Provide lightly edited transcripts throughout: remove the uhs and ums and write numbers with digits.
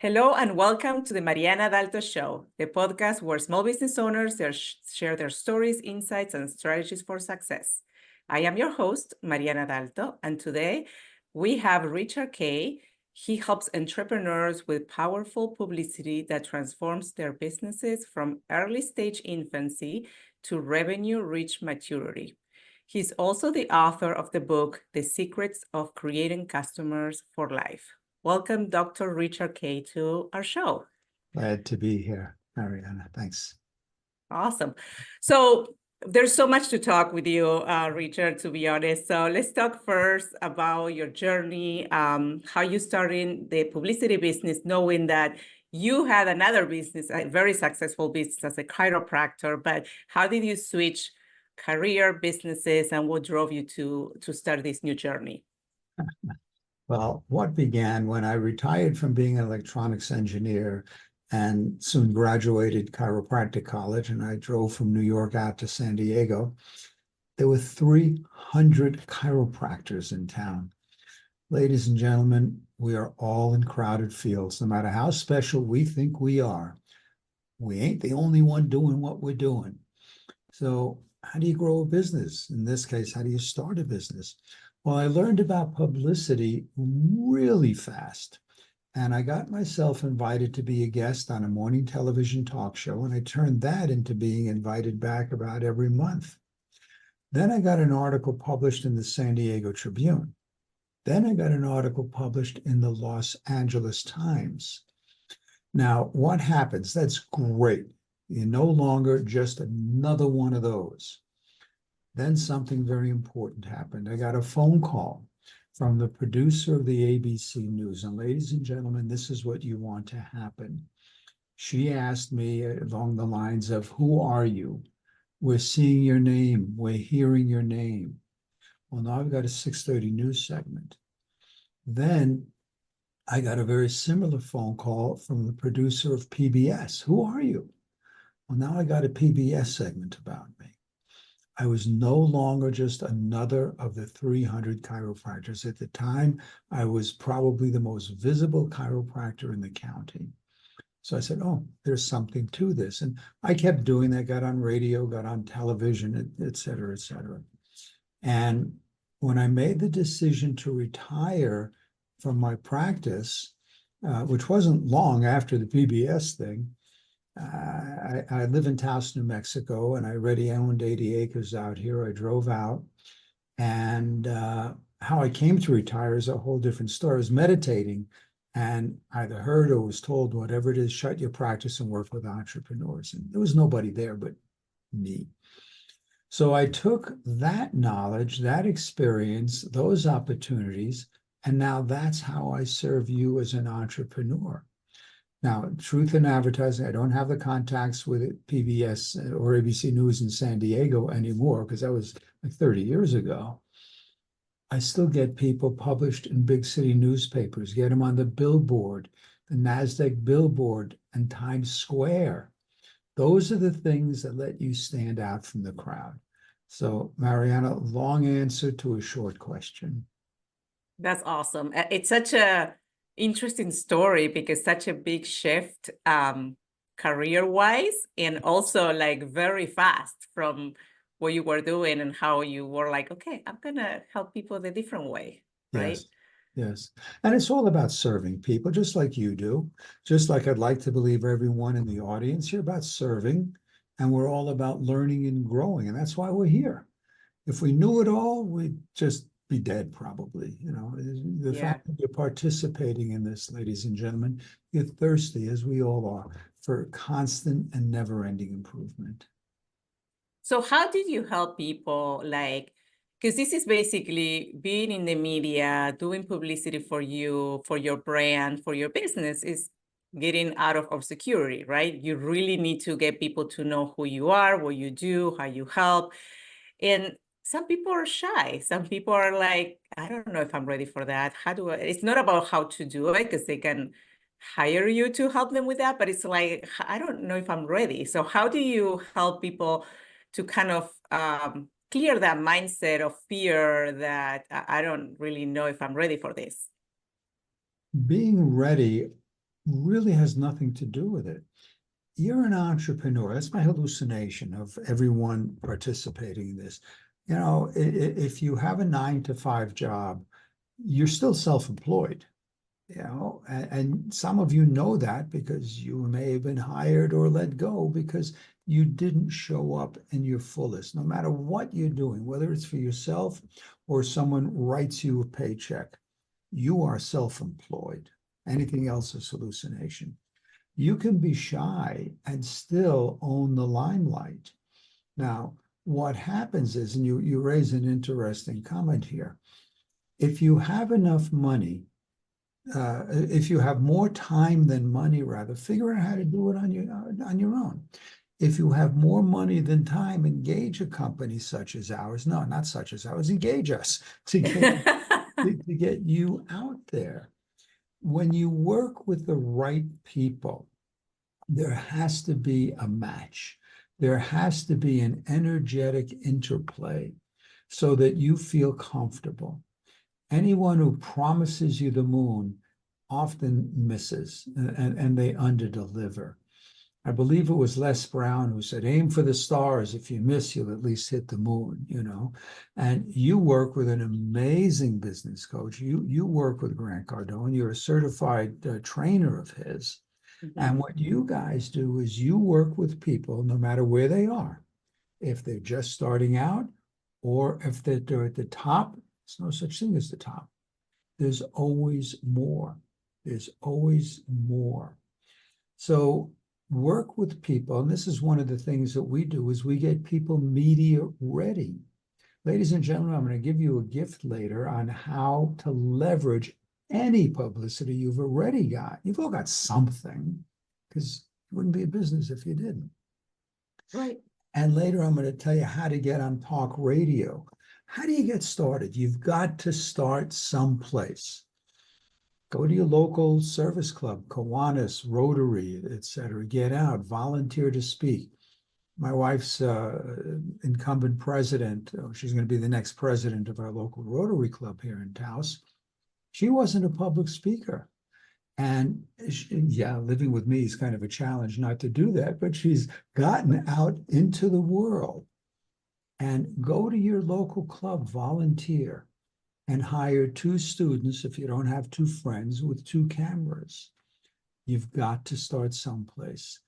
Hello and welcome to the Mariana Dalto Show, the podcast where small business owners share their stories, insights, and strategies for success. I am your host, Mariana Dalto, and today we have Richard Kaye. He helps entrepreneurs with powerful publicity that transforms their businesses from early stage infancy to revenue-rich maturity. He's also the author of the book, The Secrets of Creating Customers for Life. Welcome, Dr. Richard Kaye, to our show. Glad to be here, Mariana. Thanks. Awesome. So there's so much to talk with you, Richard, to be honest. So let's talk first about your journey, how you started the publicity business, knowing that you had another business, a very successful business as a chiropractor, but how did you switch career, businesses, and what drove you to start this new journey? Well, what began when I retired from being an electronics engineer and soon graduated chiropractic college, and I drove from New York out to San Diego, there were 300 chiropractors in town. Ladies and gentlemen, we are all in crowded fields. No matter how special we think we are, we ain't the only one doing what we're doing. So how do you grow a business? In this case, how do you start a business? Well, I learned about publicity really fast, and I got myself invited to be a guest on a morning television talk show, and I turned that into being invited back about every month. Then I got an article published in the San Diego Tribune. Then I got an article published in the Los Angeles Times. Now, what happens? That's great. You're no longer just another one of those. Then something very important happened. I got a phone call from the producer of the ABC News. And ladies and gentlemen, this is what you want to happen. She asked me along the lines of, who are you? We're seeing your name. We're hearing your name. Well, now I've got a 6:30 news segment. Then I got a very similar phone call from the producer of PBS. Who are you? Well, now I got a PBS segment about me. I was no longer just another of the 300 chiropractors. At the time, I was probably the most visible chiropractor in the county. So I said, oh, there's something to this. And I kept doing that, got on radio, got on television, et cetera, et cetera. And when I made the decision to retire from my practice, which wasn't long after the PBS thing, I live in Taos, New Mexico, and I already owned 80 acres out here. I drove out, and how I came to retire is a whole different story. I was meditating, and either heard or was told, whatever it is, shut your practice and work with entrepreneurs. And there was nobody there but me. So I took that knowledge, that experience, those opportunities, and now that's how I serve you as an entrepreneur. Now, truth in advertising, I don't have the contacts with PBS or ABC News in San Diego anymore because that was like 30 years ago. I still get people published in big city newspapers, get them on the billboard, the NASDAQ billboard, and Times Square. Those are the things that let you stand out from the crowd. So, Mariana, long answer to a short question. That's awesome. It's such a interesting story because such a big shift career-wise, and also like very fast from what you were doing and how you were like, okay, I'm gonna help people the different way, right? Yes. Yes. And it's all about serving people, just like you do. Just like I'd like to believe everyone in the audience, you're about serving, and we're all about learning and growing. And that's why we're here. If we knew it all, we'd just be dead, probably. You know, the fact that you're participating in this, ladies and gentlemen, you're thirsty, as we all are, for constant and never-ending improvement. So how did you help people, like, because this is basically being in the media, doing publicity for you, for your brand, for your business, is getting out of obscurity, right? You really need to get people to know who you are, what you do, how you help. And some people are shy. Some people are like, I don't know if I'm ready for that. How do I? It's not about how to do it, because they can hire you to help them with that, but it's like, I don't know if I'm ready. So how do you help people to kind of clear that mindset of fear that I don't really know if I'm ready for this? Being ready really has nothing to do with it. You're an entrepreneur. That's my hallucination of everyone participating in this. You know, if you have a 9 to 5 job, you're still self-employed. You know, and some of you know that because you may have been hired or let go because you didn't show up in your fullest, no matter what you're doing, whether it's for yourself or someone writes you a paycheck. You are self-employed. Anything else is hallucination. You can be shy and still own the limelight. Now, what happens is, and you raise an interesting comment here, if you have enough money, if you have more time than money, rather, figure out how to do it on your own. If you have more money than time, engage a company such as ours. No, not such as ours. Engage us to get you out there. When you work with the right people, there has to be a match. There has to be an energetic interplay so that you feel comfortable. Anyone who promises you the moon often misses and they underdeliver. I believe it was Les Brown who said, aim for the stars. If you miss, you'll at least hit the moon, you know. And you work with an amazing business coach. You work with Grant Cardone. You're a certified trainer of his. And what you guys do is you work with people no matter where they are. If they're just starting out or if they're at the top, there's no such thing as the top. There's always more. There's always more. So work with people. And this is one of the things that we do is we get people media ready. Ladies and gentlemen, I'm going to give you a gift later on how to leverage any publicity you've already got. You've all got something because it wouldn't be a business if you didn't. Right. And later I'm going to tell you how to get on talk radio. How do you get started? You've got to start someplace. Go to your local service club, Kiwanis, Rotary, etc. Get out, volunteer to speak. My wife's incumbent president, she's going to be the next president of our local Rotary Club here in Taos. She wasn't a public speaker. And yeah, living with me is kind of a challenge not to do that, but she's gotten out into the world. And go to your local club, volunteer, and hire 2 students if you don't have 2 friends with 2 cameras. You've got to start someplace.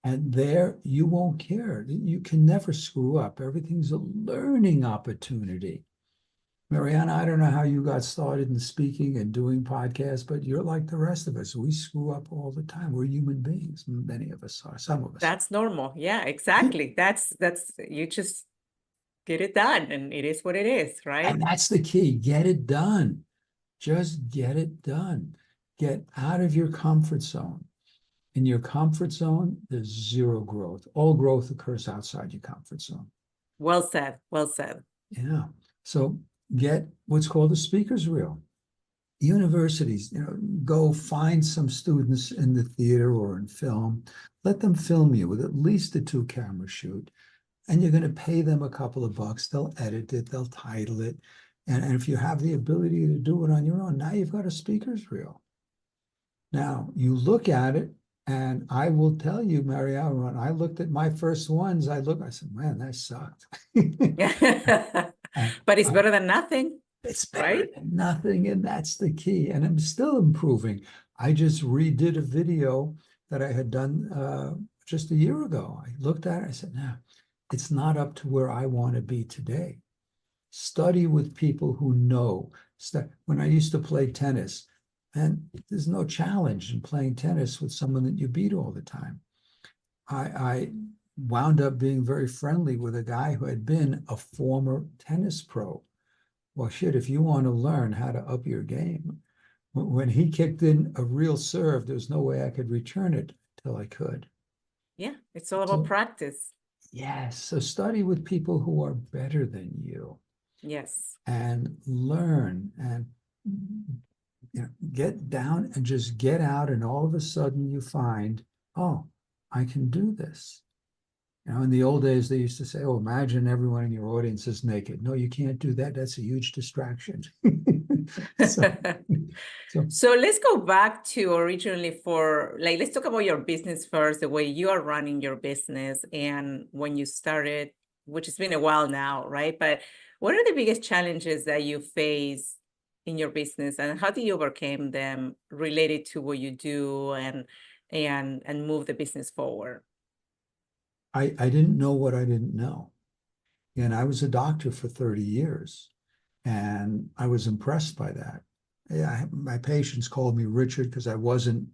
And there you won't care. You can never screw up. Everything's a learning opportunity. Mariana, I don't know how you got started in speaking and doing podcasts, but you're like the rest of us. We screw up all the time. We're human beings. Many of us are, some of us. That's normal. Yeah, exactly. That's you just get it done and it is what it is, right? And that's the key. Get it done. Just get it done. Get out of your comfort zone. In your comfort zone, there's zero growth. All growth occurs outside your comfort zone. Well said. Well said. Yeah. So get what's called a speaker's reel. Universities, go find some students in the theater or in film. Let them film you with at least a 2-camera shoot. And you're going to pay them a couple of bucks. They'll edit it. They'll title it. And if you have the ability to do it on your own, now you've got a speaker's reel. Now, you look at it, and I will tell you, Mariana, when I looked at my first ones, I said, man, that sucked. But it's better than nothing. It's better than nothing, and that's the key. And I'm still improving. I just redid a video that I had done just a year ago. I looked at it, I said, no, it's not up to where I want to be today. Study with people who know. When I used to play tennis, and there's no challenge in playing tennis with someone that you beat all the time. I wound up being very friendly with a guy who had been a former tennis pro. Well, shit, if you want to learn how to up your game, when he kicked in a real serve, there's no way I could return it till I could. Yeah, it's all about practice. Yes, so study with people who are better than you. Yes. And learn and get down and just get out, and all of a sudden you find, oh, I can do this. In the old days, they used to say, oh, imagine everyone in your audience is naked. No, you can't do that. That's a huge distraction. So So let's go back to originally let's talk about your business first, the way you are running your business and when you started, which has been a while now, right? But what are the biggest challenges that you face in your business and how do you overcome them related to what you do and move the business forward? I didn't know what I didn't know. And I was a doctor for 30 years, and I was impressed by that. Yeah, my patients called me Richard because I wasn't,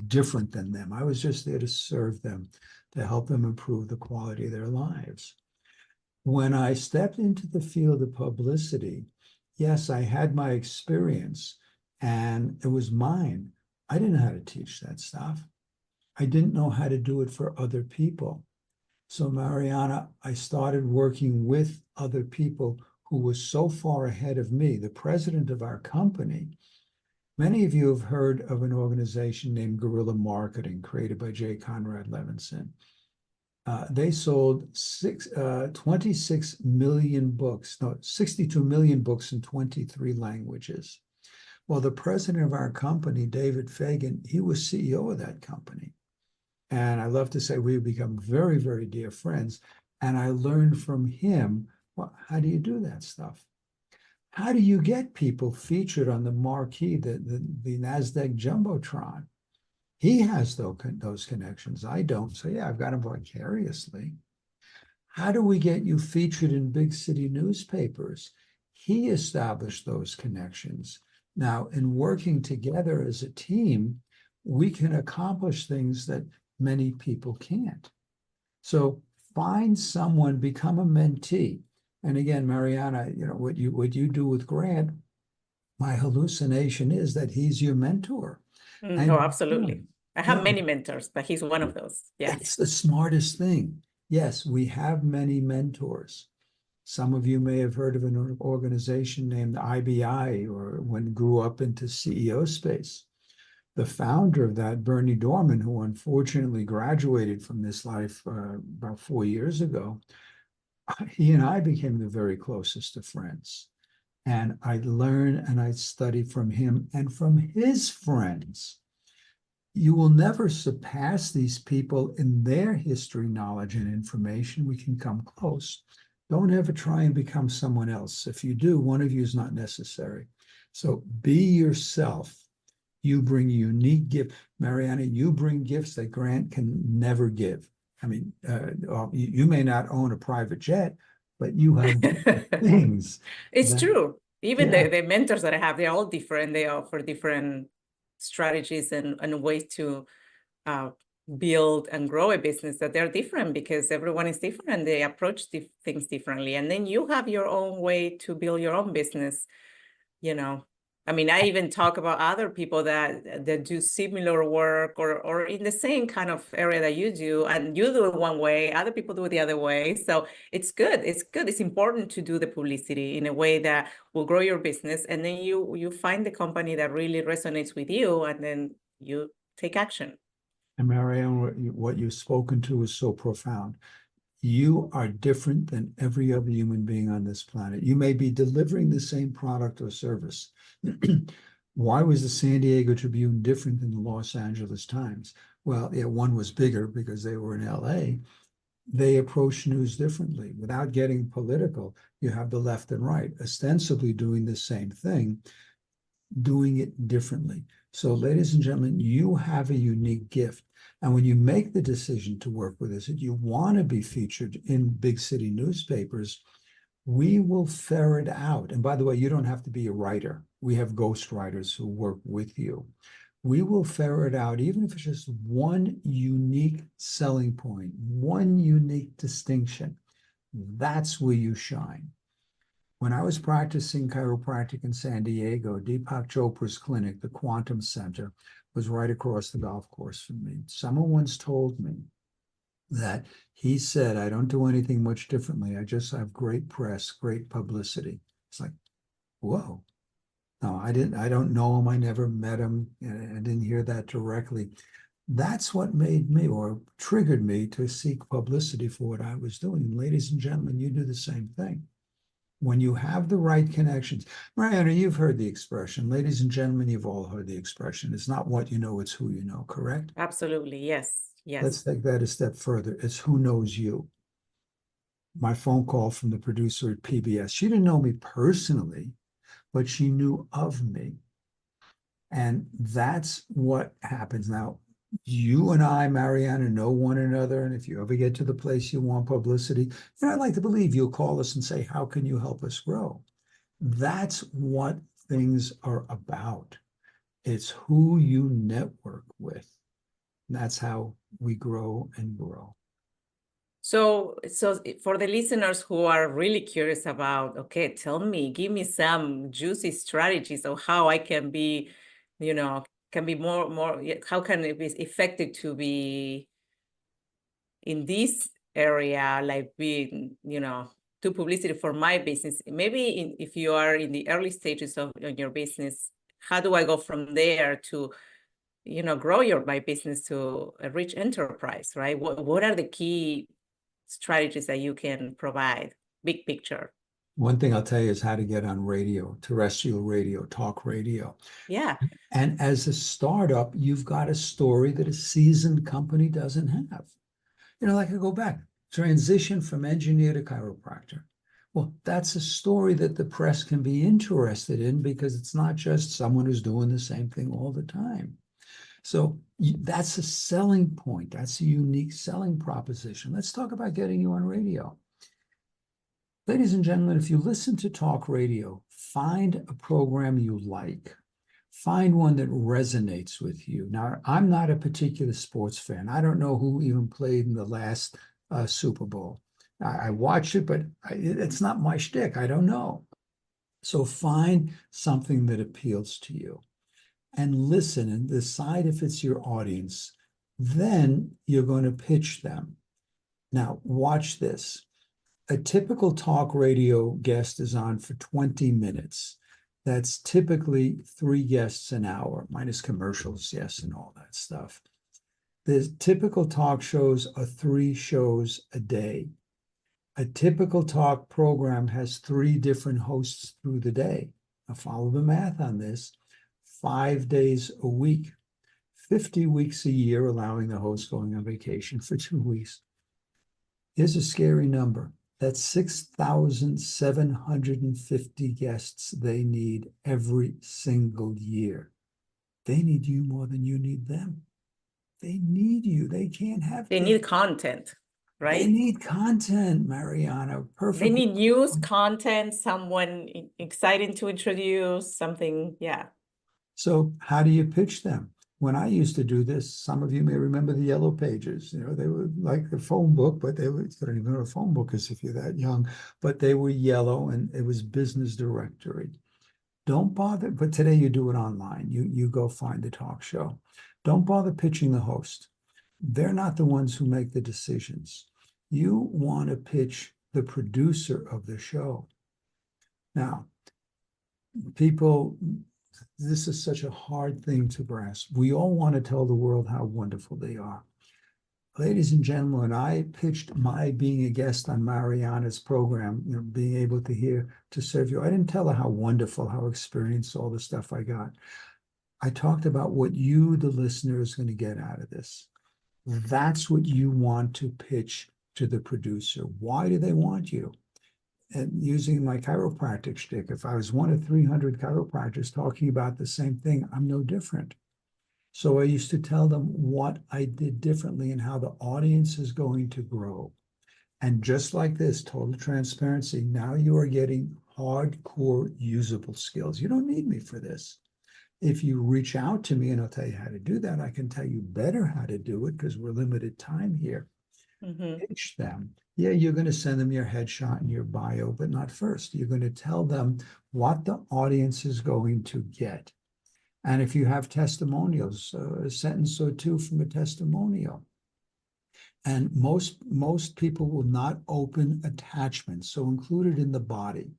different than them. I was just there to serve them, to help them improve the quality of their lives. When I stepped into the field of publicity, yes, I had my experience and it was mine. I didn't know how to teach that stuff. I didn't know how to do it for other people. So, Mariana, I started working with other people who were so far ahead of me. The president of our company, many of you have heard of an organization named Guerrilla Marketing, created by J. Conrad Levinson. They sold 26 million books, no, 62 million books in 23 languages. Well, the president of our company, David Fagan, he was CEO of that company. And I love to say we've become very, very dear friends. And I learned from him, well, how do you do that stuff? How do you get people featured on the marquee, the NASDAQ Jumbotron? He has those connections. I don't. So yeah, I've got them vicariously. How do we get you featured in big city newspapers? He established those connections. Now, in working together as a team, we can accomplish things that many people can't. So find someone, become a mentee. And again, Mariana, what you do with Grant, my hallucination is that he's your mentor. Oh, absolutely. I have yeah, many mentors, but he's one of those. Yeah. it's the smartest thing. Yes, we have many mentors. Some of you may have heard of an organization named IBI or when grew up into CEO space. The founder of that, Bernie Dorman, who unfortunately graduated from this life about 4 years ago, he and I became the very closest of friends. And I learn and I study from him and from his friends. You will never surpass these people in their history, knowledge, and information. We can come close. Don't ever try and become someone else. If you do, one of you is not necessary. So be yourself. You bring a unique gift. Mariana, you bring gifts that Grant can never give. I mean, you may not own a private jet, but you have things. It's true. Even Yeah. the mentors that I have, they're all different. They offer different strategies and ways to build and grow a business that they're different because everyone is different and they approach things differently. And then you have your own way to build your own business, I mean, I even talk about other people that do similar work or in the same kind of area that you do, and you do it one way, other people do it the other way. So it's good. It's good. It's important to do the publicity in a way that will grow your business, and then you find the company that really resonates with you, and then you take action. And Marianne, what you've spoken to is so profound. You are different than every other human being on this planet. You may be delivering the same product or service. Why was the San Diego Tribune different than the Los Angeles Times? Well, yeah, one was bigger because they were in LA. They approach news differently. Without getting political, you have the left and right ostensibly doing the same thing, doing it differently. So, ladies and gentlemen, you have a unique gift. And when you make the decision to work with us, if you want to be featured in big city newspapers, we will ferret out. And by the way, you don't have to be a writer. We have ghost writers who work with you. We will ferret out, even if it's just one unique selling point, one unique distinction. That's where you shine. When I was practicing chiropractic in San Diego, Deepak Chopra's clinic, the Quantum Center, was right across the golf course from me. Someone once told me that he said, I don't do anything much differently. I just have great press, great publicity. It's like, whoa. No, I don't know him. I never met him. I didn't hear that directly. That's what made me or triggered me to seek publicity for what I was doing. Ladies and gentlemen, you do the same thing. when you have the right connections. Mariana, you've heard the expression. Ladies and gentlemen, you've all heard the expression. It's not what you know, it's who you know, correct? Absolutely. Yes. Let's Yes. take that a step further. It's who knows you. My phone call from the producer at PBS. She didn't know me personally, but she knew of me. And that's what happens. Now, you and I, Mariana, know one another. And if you ever get to the place you want publicity, I'd like to believe you'll call us and say, how can you help us grow? That's what things are about. It's who you network with. And that's how we grow and grow. So for the listeners who are really curious about, okay, give me some juicy strategies of how I can be, can be more, how can it be effective to be in this area, like being, do publicity for my business. Maybe if you are in the early stages of your business, how do I go from there to, grow my business to a rich enterprise, right? What are the key strategies that you can provide, big picture? One thing I'll tell you is how to get on radio, terrestrial radio, talk radio. Yeah. And as a startup, you've got a story that a seasoned company doesn't have. Like I go back, transition from engineer to chiropractor. Well, that's a story that the press can be interested in because it's not just someone who's doing the same thing all the time. So that's a selling point. That's a unique selling proposition. Let's talk about getting you on radio. Ladies and gentlemen, if you listen to talk radio, find a program you like. Find one that resonates with you. Now, I'm not a particular sports fan. I don't know who even played in the last Super Bowl. I watched it, but it's not my shtick. I don't know. So find something that appeals to you and listen and decide if it's your audience. Then you're going to pitch them. Now, watch this. A typical talk radio guest is on for 20 minutes. That's typically 3 guests an hour, minus commercials, yes, and all that stuff. The typical talk shows are 3 shows a day. A typical talk program has 3 different hosts through the day. Now follow the math on this. 5 days a week, 50 weeks a year, allowing the host going on vacation for 2 weeks. Here's a scary number. That's 6,750 guests they need every single year. They need you more than you need them. They need you. They can't have. They need content, right? They need content, Mariana. Perfect. They need news, content, someone exciting to introduce, something, yeah. So how do you pitch them? When I used to do this, some of you may remember the yellow pages. They were like the phone book, but they don't even know what a phone book is if you're that young, but they were yellow and it was business directory. Don't bother, but today you do it online. You go find the talk show. Don't bother pitching the host. They're not the ones who make the decisions. You want to pitch the producer of the show. Now, people, this is such a hard thing to grasp. We all want to tell the world how wonderful they are. Ladies and gentlemen, when I pitched my being a guest on Mariana's program, being able to serve you, I didn't tell her how wonderful, how experienced, all the stuff I got. I talked about what you, the listener, is going to get out of this. That's what you want to pitch to the producer. Why do they want you? And using my chiropractic shtick, if I was one of 300 chiropractors talking about the same thing, I'm no different. So I used to tell them what I did differently and how the audience is going to grow. And just like this, total transparency, now you are getting hardcore usable skills. You don't need me for this. If you reach out to me and I'll tell you how to do that, I can tell you better how to do it because we're limited time here. Pitch them. Yeah, you're going to send them your headshot and your bio, but not first. You're going to tell them what the audience is going to get. And if you have testimonials, a sentence or 2 from a testimonial. And most people will not open attachments, so included in the body,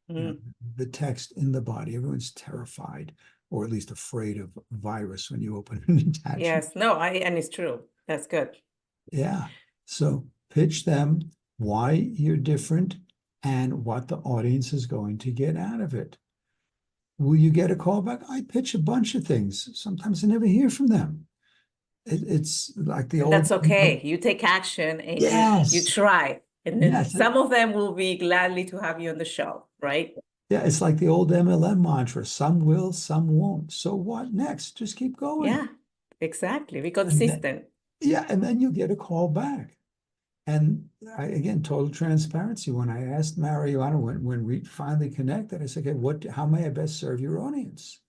the text in the body. Everyone's terrified, or at least afraid of virus when you open an attachment. Yes, no, and it's true. That's good. Yeah. So pitch them why you're different and what the audience is going to get out of it. Will you get a call back? I pitch a bunch of things. Sometimes I never hear from them. It's like the And old, that's okay. You take action and you yes, try. And then yes, some of them will be gladly to have you on the show, right? yeah. It's like the old MLM mantra: some will, some won't. So what next? Just keep going, Yeah, exactly. Be and then consistent. yeah, and then you get a call back. And again, total transparency. When I asked Mariana, when we finally connected, I said, okay, how may I best serve your audience?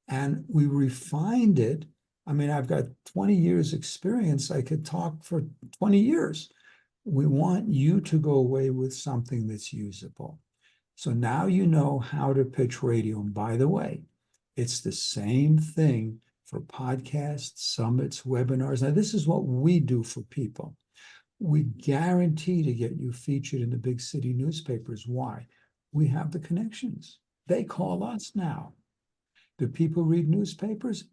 And we refined it. I mean, I've got 20 years experience. I could talk for 20 years. We want you to go away with something that's usable. So now you know how to pitch radio. And by the way, it's the same thing for podcasts, summits, webinars. Now, this is what we do for people. We guarantee to get you featured in the big city newspapers. Why? We have the connections. They call us now. Do people read newspapers?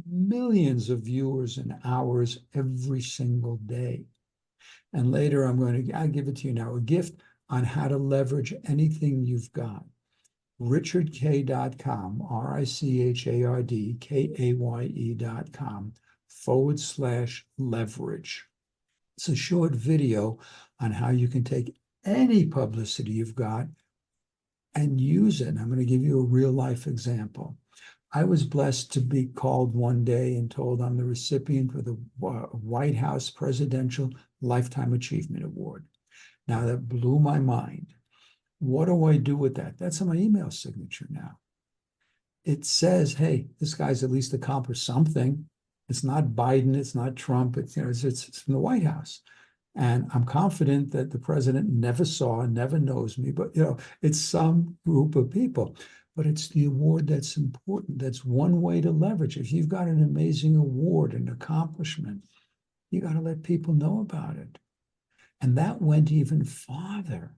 Millions of viewers and hours every single day. And later I'll give it to you now, a gift on how to leverage anything you've got. richardkaye.com, RICHARDKAYE.com/leverage. It's a short video on how you can take any publicity you've got and use it. And I'm going to give you a real life example. I was blessed to be called one day and told I'm the recipient of the White House Presidential Lifetime Achievement Award. Now that blew my mind. What do I do with that? That's on my email signature now. It says, hey, this guy's at least accomplished something. It's not Biden, it's not Trump, it's from the White House. And I'm confident that the president never saw, never knows me, but it's some group of people. But it's the award that's important. That's one way to leverage. If you've got an amazing award, an accomplishment, you got to let people know about it. And that went even farther.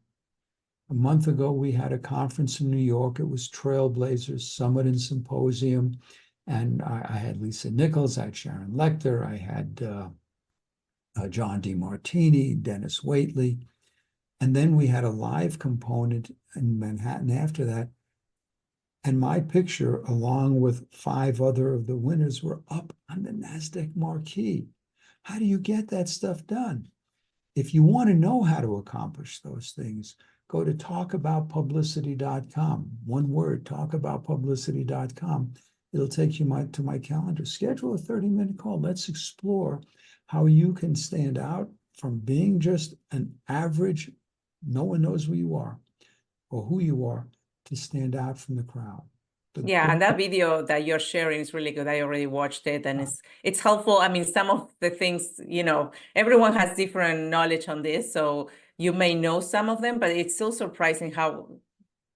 A month ago, we had a conference in New York. It was Trailblazers Summit and Symposium. And I had Lisa Nichols, I had Sharon Lechter, I had John DeMartini, Dennis Waitley. And then we had a live component in Manhattan after that. And my picture, along with 5 other of the winners, were up on the NASDAQ marquee. How do you get that stuff done? If you want to know how to accomplish those things, go to talkaboutpublicity.com. One word, talkaboutpublicity.com. It'll take you to my calendar. Schedule a 30-minute call. Let's explore how you can stand out from being just an average, no one knows who you are or who you are, to stand out from the crowd. Yeah, and that video that you're sharing is really good. I already watched it, and it's helpful. I mean, some of the things, everyone has different knowledge on this, so you may know some of them, but it's still surprising how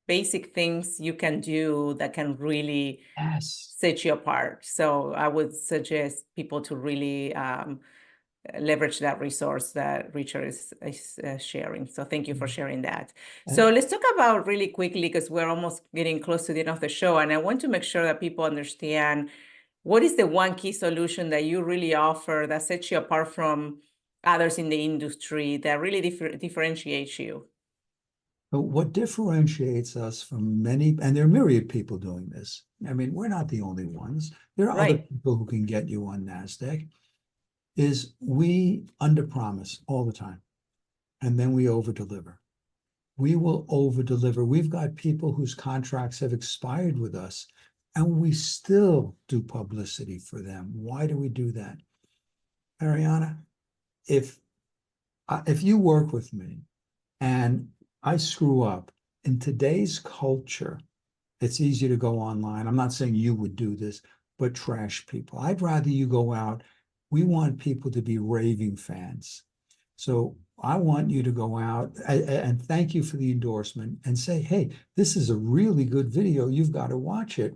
basic things you can do that can really set you apart. So I would suggest people to really leverage that resource that Richard is sharing. So thank you for sharing that. So let's talk about really quickly, because we're almost getting close to the end of the show. And I want to make sure that people understand what is the one key solution that you really offer that sets you apart from others in the industry, that really differentiates you. But what differentiates us from many, and there are myriad people doing this. I mean, we're not the only ones. There are other people who can get you on NASDAQ. Is we underpromise all the time, and then we overdeliver. We will overdeliver. We've got people whose contracts have expired with us, and we still do publicity for them. Why do we do that? Mariana, if you work with me and I screw up, in today's culture, it's easy to go online. I'm not saying you would do this, but trash people. I'd rather you go out. We want people to be raving fans. So I want you to go out and thank you for the endorsement and say, hey, this is a really good video. You've got to watch it.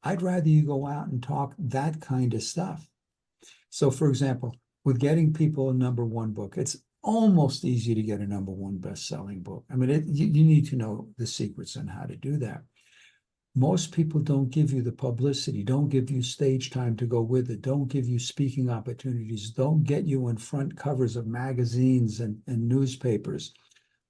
I'd rather you go out and talk that kind of stuff. So for example, with getting people a #1 book, it's almost easy to get a #1 best-selling book. I mean, you need to know the secrets on how to do that. Most people don't give you the publicity, don't give you stage time to go with it, don't give you speaking opportunities, don't get you on front covers of magazines and newspapers.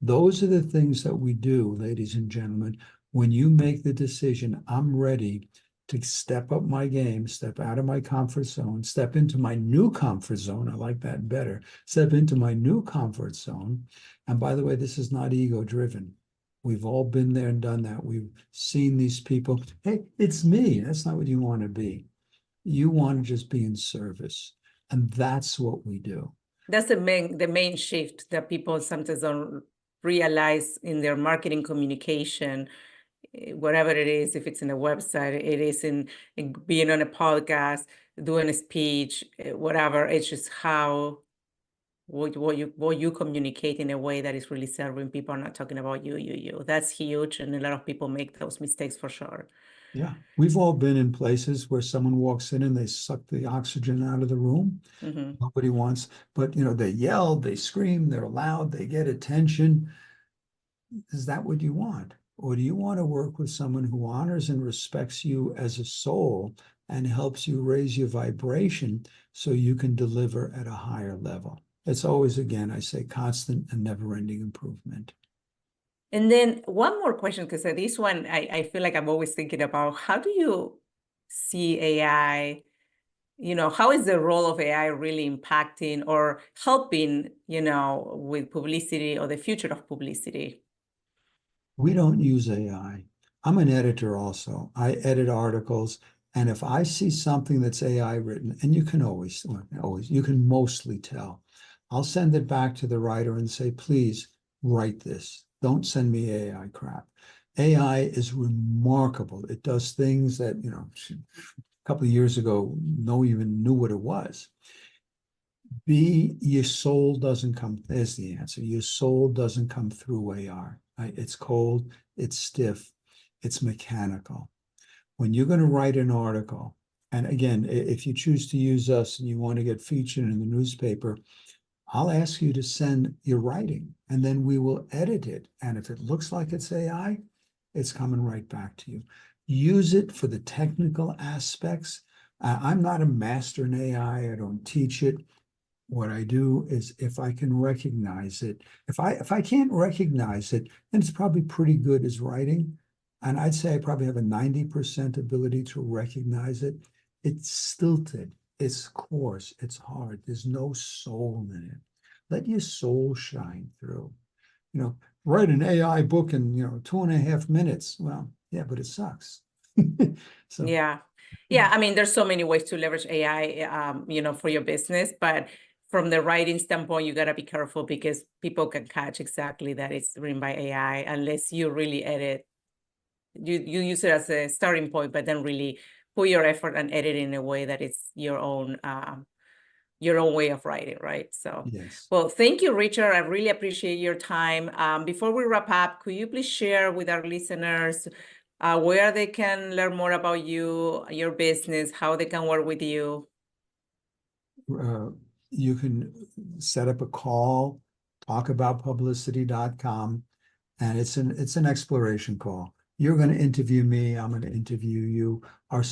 Those are the things that we do, ladies and gentlemen. When you make the decision, I'm ready to step up my game, step out of my comfort zone, step into my new comfort zone. I like that better. Step into my new comfort zone. And by the way, this is not ego driven. We've all been there and done that. We've seen these people. Hey, it's me. That's not what you want to be. You want to just be in service. And that's what we do. That's the main shift that people sometimes don't realize in their marketing communication, whatever it is, if it's in a website, it is in being on a podcast, doing a speech, whatever. It's just what you communicate in a way that is really serving people. I'm not talking about you. That's huge, and a lot of people make those mistakes for sure. Yeah, we've all been in places where someone walks in and they suck the oxygen out of the room. Mm-hmm. Nobody wants, but they yell, they scream, they're loud, they get attention. Is that what you want? Or do you want to work with someone who honors and respects you as a soul and helps you raise your vibration so you can deliver at a higher level? It's always, again, I say, constant and never-ending improvement. And then one more question, because this one, I feel like I'm always thinking about, how do you see AI? How is the role of AI really impacting or helping, with publicity or the future of publicity? We don't use AI. I'm an editor also. I edit articles. And if I see something that's AI written, and you can you can mostly tell, I'll send it back to the writer and say, please write this. Don't send me AI crap. AI is remarkable. It does things that, a couple of years ago, no one even knew what it was. Your soul doesn't come, there's the answer. Your soul doesn't come through AI. It's cold, it's stiff, it's mechanical. When you're going to write an article, and again, if you choose to use us and you want to get featured in the newspaper, I'll ask you to send your writing and then we will edit it. And if it looks like it's AI, it's coming right back to you. Use it for the technical aspects. I'm not a master in AI. I don't teach it. What I do is if I can recognize it, if I can't recognize it, then it's probably pretty good as writing. And I'd say I probably have a 90% ability to recognize it. It's stilted. It's coarse, it's hard. There's no soul in it. Let your soul shine through. Write an AI book in 2.5 minutes. Well, yeah, but it sucks. So yeah. I mean, there's so many ways to leverage AI, for your business, but from the writing standpoint, you gotta be careful because people can catch exactly that it's written by AI unless you really edit. You use it as a starting point, but then really put your effort and edit in a way that it's your own way of writing, right? So, yes. well, thank you, Richard. I really appreciate your time. Before we wrap up, could you please share with our listeners where they can learn more about you, your business, how they can work with you? You can set up a call, talkaboutpublicity.com, and it's an exploration call. You're going to interview me. I'm going to interview you. Are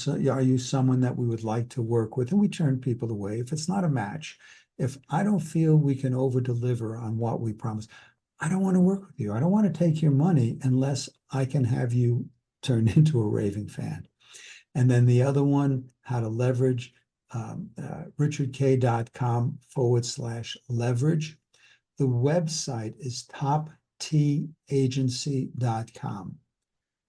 you someone that we would like to work with? And we turn people away if it's not a match. If I don't feel we can over deliver on what we promise, I don't want to work with you. I don't want to take your money unless I can have you turn into a raving fan. And then the other one, how to leverage, richardkaye.com/leverage. The website is toptagency.com.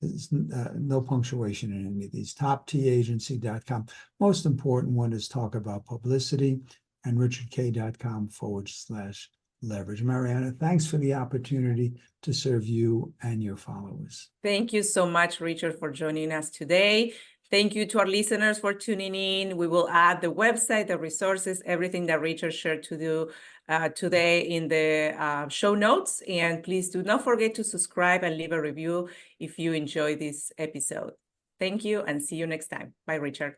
There's no punctuation in any of these. Toptagency.com. Most important one is Talk About Publicity, and richardkaye.com/leverage. Mariana, thanks for the opportunity to serve you and your followers. Thank you so much, Richard, for joining us today. Thank you to our listeners for tuning in. We will add the website, the resources, everything that Richard shared today in the show notes. And please do not forget to subscribe and leave a review if you enjoy this episode. Thank you and see you next time. Bye, Richard.